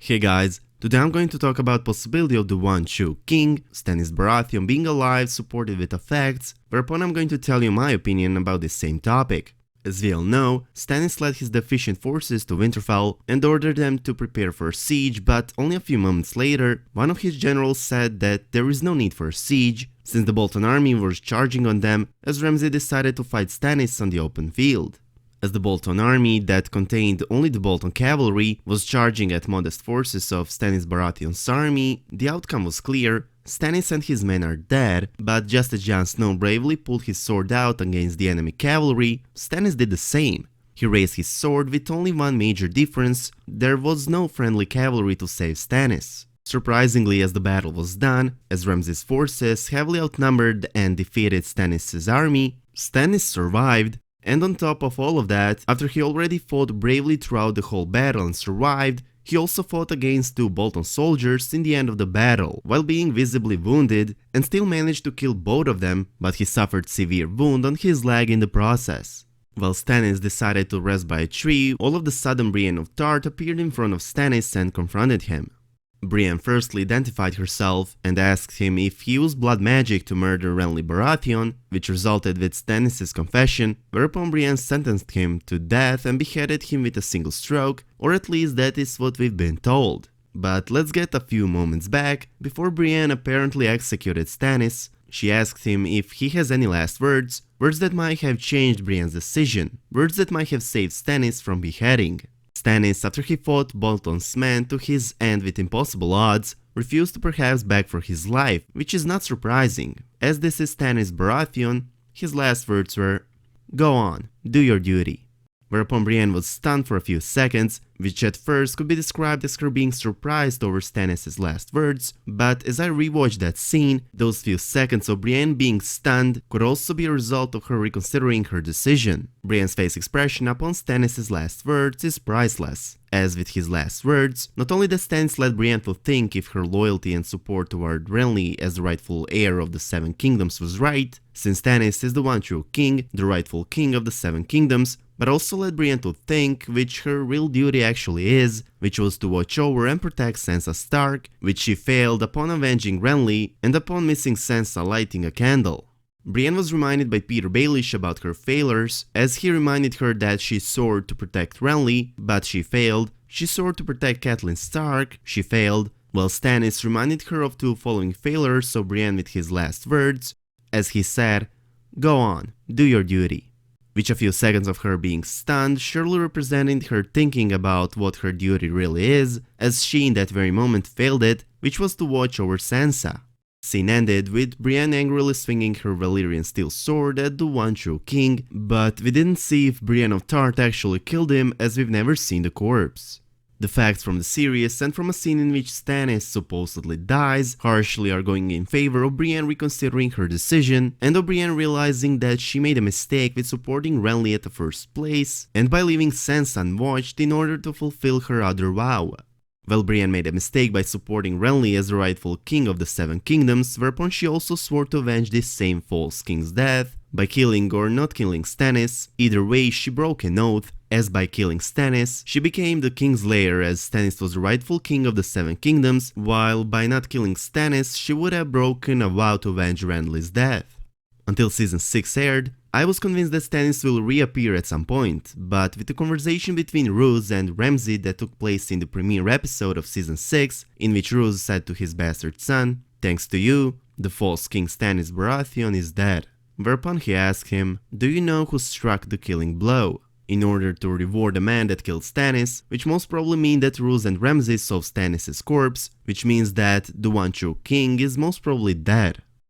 Hey guys, today I'm going to talk about possibility of the one true king, Stannis Baratheon, being alive, supported with facts, whereupon I'm going to tell you my opinion about this same topic. As we all know, Stannis led his deficient forces to Winterfell and ordered them to prepare for a siege, but only a few moments later, one of his generals said that there is no need for a siege, since the Bolton army was charging on them, as Ramsay decided to fight Stannis on the open field. As the Bolton army, that contained only the Bolton cavalry, was charging at modest forces of Stannis Baratheon's army, the outcome was clear: Stannis and his men are dead, but just as Jon Snow bravely pulled his sword out against the enemy cavalry, Stannis did the same. He raised his sword with only one major difference: there was no friendly cavalry to save Stannis. Surprisingly, as the battle was done, as Ramsay's forces heavily outnumbered and defeated Stannis' army, Stannis survived. And on top of all of that, after he already fought bravely throughout the whole battle and survived, he also fought against two Bolton soldiers in the end of the battle, while being visibly wounded, and still managed to kill both of them, but he suffered severe wound on his leg in the process. While Stannis decided to rest by a tree, all of the sudden Brienne of Tarth appeared in front of Stannis and confronted him. Brienne firstly identified herself and asked him if he used blood magic to murder Renly Baratheon, which resulted with Stannis' confession, whereupon Brienne sentenced him to death and beheaded him with a single stroke, or at least that is what we've been told. But let's get a few moments back. Before Brienne apparently executed Stannis, she asked him if he has any last words that might have changed Brienne's decision, words that might have saved Stannis from beheading. Stannis, after he fought Bolton's men to his end with impossible odds, refused to perhaps beg for his life, which is not surprising. As this is Stannis Baratheon, his last words were, "Go on, do your duty." Whereupon Brienne was stunned for a few seconds, which at first could be described as her being surprised over Stannis' last words, but as I rewatched that scene, those few seconds of Brienne being stunned could also be a result of her reconsidering her decision. Brienne's face expression upon Stannis' last words is priceless. As with his last words, not only does Stannis led Brienne to think if her loyalty and support toward Renly as the rightful heir of the Seven Kingdoms was right, since Stannis is the one true king, the rightful king of the Seven Kingdoms, but also led Brienne to think which her real duty actually is, which was to watch over and protect Sansa Stark, which she failed upon avenging Renly and upon missing Sansa lighting a candle. Brienne was reminded by Peter Baelish about her failures, as he reminded her that she swore to protect Renly, but she failed. She swore to protect Catelyn Stark, she failed, while Stannis reminded her of two following failures of Brienne with his last words, as he said, "Go on, do your duty." Which a few seconds of her being stunned surely represented her thinking about what her duty really is, as she in that very moment failed it, which was to watch over Sansa. Scene ended with Brienne angrily swinging her Valyrian steel sword at the one true king, but we didn't see if Brienne of Tarth actually killed him, as we've never seen the corpse. The facts from the series and from a scene in which Stannis supposedly dies harshly are going in favor of Brienne reconsidering her decision, and of Brienne realizing that she made a mistake with supporting Renly at the first place, and by leaving Sansa unwatched in order to fulfill her other vow. Well, Brienne made a mistake by supporting Renly as the rightful king of the Seven Kingdoms, whereupon she also swore to avenge this same false king's death by killing or not killing Stannis. Either way, she broke an oath, as by killing Stannis, she became the Kingslayer, as Stannis was the rightful king of the Seven Kingdoms, while by not killing Stannis, she would have broken a vow to avenge Renly's death. Until season 6 aired, I was convinced that Stannis will reappear at some point, but with the conversation between Roose and Ramsay that took place in the premiere episode of season 6, in which Roose said to his bastard son, "Thanks to you, the false king Stannis Baratheon is dead." Whereupon he asked him, "Do you know who struck the killing blow?" in order to reward the man that killed Stannis, which most probably mean that Roose and Ramsay saw Stannis' corpse, which means that the one true king is most probably dead.